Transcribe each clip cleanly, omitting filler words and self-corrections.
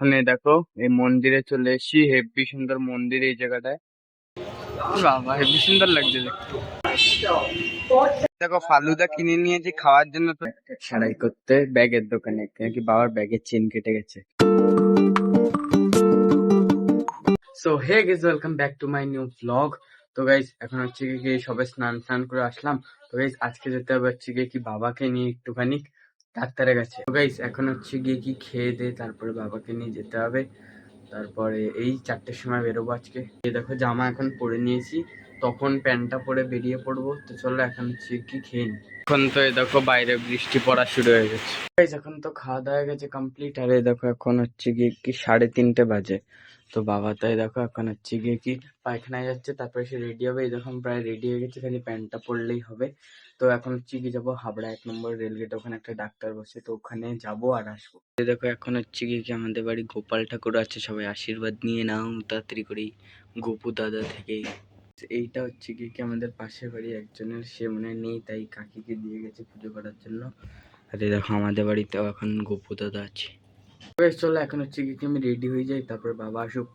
ওখানে দেখো এই মন্দিরে চলে এসেছি। হেব্বি সুন্দর মন্দির এই জায়গাটায়। বাবা হেব্বি সুন্দর লাগছে দেখতে। দেখো ফালুদা কিনে নিয়েছি খাওয়ার জন্য, তো সারাই করতে ব্যাগের দোকানে, কি বাবার ব্যাগের চেন কেটে গেছে। So hey guys, welcome back to my new blog. তো গাইস এখন হচ্ছে কি সবে স্নান টান করে আসলাম। তো গাইস আজকে যেতে হবে হচ্ছে গিয়ে কি বাবাকে নিয়ে একটুখানি ডাক্তারের কাছে। তো গাইস এখন হচ্ছে গিয়ে কি খেয়ে দিয়ে তারপরে বাবাকে নিয়ে যেতে হবে। তারপরে এই 4টের সময় বেরোবো আজকে। এই দেখো জামা এখন পরে নিয়েছি, তখন প্যান্টটা পরে বেরিয়ে পড়বো। তো চলো এখন হচ্ছে কি খেয়ে নি। এখন তো এই দেখো বাইরে বৃষ্টি পড়া শুরু হয়ে গেছে। গাইস এখন তো খাওয়া দাওয়া হয়ে গেছে কমপ্লিট। আর এই দেখো এখন হচ্ছে গিয়ে কি 3:30 বাজে। তো বাবা তাই দেখো এখন হচ্ছে গিয়ে কি পায়খানায় যাচ্ছে, তারপরে সে রেডি হবে। এই দেখো প্রায় রেডি হয়ে গেছে, খালি প্যান্টটা পরলেই হবে। তো এখন হচ্ছে কি যাবো হাবড়া 1 নম্বর রেলগেট, ওখানে একটা ডাক্তার বসে, তো ওখানে যাবো আর আসবো। এই দেখো এখন হচ্ছে কি আমাদের বাড়ি গোপাল ঠাকুর আছে, সবাই আশীর্বাদ নিয়ে নাও তাড়াতাড়ি করেই গোপু দাদা থেকেই। এইটা হচ্ছে কি আমাদের পাশের বাড়ি একজনের, সে মনে হয় নেই, তাই কাকিকে দিয়ে গেছে পুজো করার জন্য। আর এই দেখো আমাদের বাড়িতেও এখন গোপু দাদা আছে। বেশ চলো এখন হচ্ছে কি আমি রেডি হয়ে যাই, তারপর বাবা আসুক।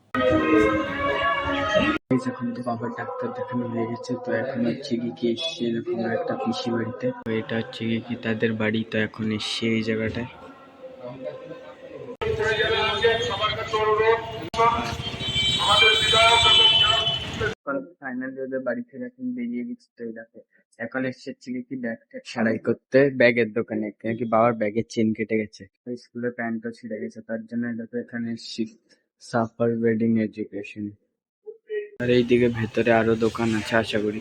এখন তো বাবার ডাক্তার দেখানো হয়ে গেছে। তো এখন হচ্ছে কি এসছে এরকম একটা পিসি বাড়িতে। তো এটা হচ্ছে কি তাদের বাড়ি। তো এখন এসছে এই জায়গাটায়। ফাইনালি ওদের বাড়ি থেকে এখন বেরিয়ে গেছি। তো এই দেখো এখন এসেছে কি ব্যাগ সারাই করতে ব্যাগের দোকানে, কি বাবার ব্যাগের চেন কেটে গেছে। স্কুলের প্যান্টও ছিঁড়ে গেছে, তার জন্য দেখো এখানে এসেছি সাফার ওয়েডিং এডুকেশন। আর এইদিকে ভেতরে আরো দোকান আছে আশা করি।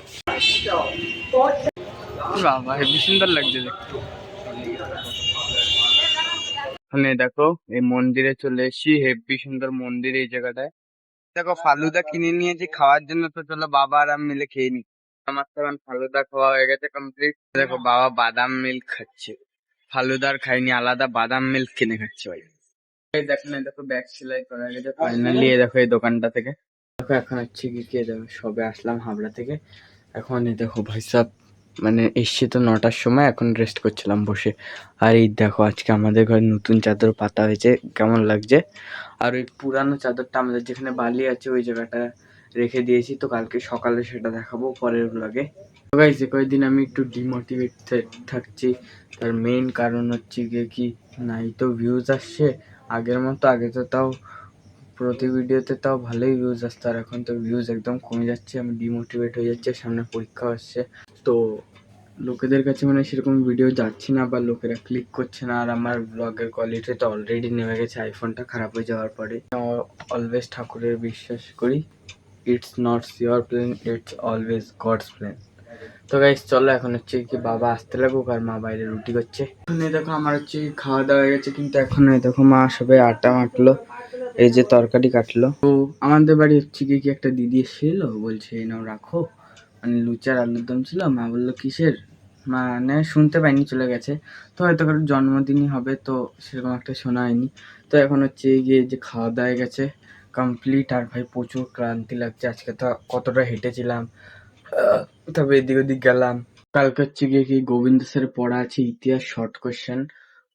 বাবা হেবি সুন্দর লাগছে দেখতে। ওখানে দেখো এই মন্দিরে চলে এসেছি। হেবি সুন্দর মন্দির এই জায়গাটায়। দেখো ফালুদা কিনে নিয়েছি খাওয়ার জন্য, তো চলো বাবা আর আমি মিলে খেয়ে নি। আমার তো এখন ফালুদা খাওয়া হয়ে গেছে কমপ্লিট। দেখো বাবা বাদাম মিল্ক খাচ্ছে, ফালুদার খাইনি, আলাদা বাদাম মিল্ক কিনে খাচ্ছে ভাই। এই দেখো না, দেখো ব্যাগ সেলাই করা হয়ে গেছে ফাইনালি। দেখো এই দোকানটা থেকে দেখো এখন হচ্ছে কি কে দেখো সবে আসলাম হাবড়া থেকে। এখন এই দেখো ভাই সাব মানে এসছি তো 9টার সময়, এখন রেস্ট করছিলাম বসে। আর এই দেখো আজকে আমাদের ঘরে নতুন চাদর পাতা হয়েছে, কেমন লাগছে। আর ওই পুরানো চাদরটা আমাদের যেখানে বালি আছে ওই জায়গাটা রেখে দিয়েছি, তো কালকে সকালে সেটা দেখাবো পরের ব্লগে। তো গাইস কয়েকদিন আমি একটু ডিমোটিভেটেড থাকছি, তার মেইন কারণ হচ্ছে গিয়ে কি নাই তো ভিউজ আসছে আগের মতো। আগে তো তাও প্রতি ভিডিওতে তাও ভালোই ভিউজ আসতো, আর এখন তো ভিউজ একদম কমে যাচ্ছে। আমি ডিমোটিভেট হয়ে যাচ্ছে, সামনে পরীক্ষা আসছে। তো লোকেদের কাছে মানে সেরকম ভিডিও যাচ্ছে না বা লোকেরা ক্লিক করছে না। আর আমার ব্লগের কোয়ালিটি তো অলরেডি নেমে গেছে আইফোনটা খারাপ হয়ে যাওয়ার পরে। অলওয়েজ ঠাকুরের বিশ্বাস করি, it's not your plan, it's always God's plan. তো গাইস চলো এখন হচ্ছে কি বাবা আসতে লাগুক, আর মা বাইরে রুটি করছে। এখন এই দেখো আমার হচ্ছে খাওয়া দাওয়া হয়ে গেছে, কিন্তু এখন এই দেখো মা সবাই আটা মাখলো, এই যে তরকারি কাটলো। তো আমাদের বাড়ি হচ্ছে কি একটা দিদি এসেছিল, বলছে এই নাও রাখো, মানে লুচার আলুর দম ছিল। মা বললো কিসের, মানে শুনতে পাইনি চলে গেছে। তো হয়তো কারোর জন্মদিনই হবে, তো সেরকম একটা শোনা হয়নি। তো এখন হচ্ছে গিয়ে যে খাওয়া দাওয়া হয়ে গেছে কমপ্লিট। আর ভাই প্রচুর ক্লান্তি লাগছে, আজকে তো কতটা হেঁটেছিলাম, তবে এদিক ওদিক গেলাম। কালকে হচ্ছে গিয়ে কি গোবিন্দ স্যার পড়া আছে ইতিহাস শর্ট কোশ্চেন।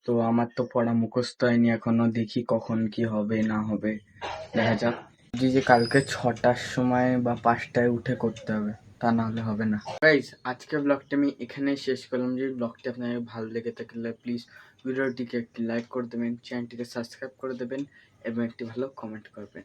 তো আমার তো পড়া মুখস্থ হয়নি এখনো, দেখি কখন কি হবে না হবে দেখা যাক। যদি যে কালকে 6টার সময় বা 5টায় উঠে করতে হবে, তা না হলে হবে না। গাইস আজকে ব্লগটা আমি এখানেই শেষ করলাম। যদি ব্লগটি আপনাদের ভালো লেগে থাকলে প্লিজ ভিডিওটিকে একটি লাইক করে দেবেন, চ্যানেলটিকে সাবস্ক্রাইব করে দেবেন এবং একটি ভালো কমেন্ট করবেন।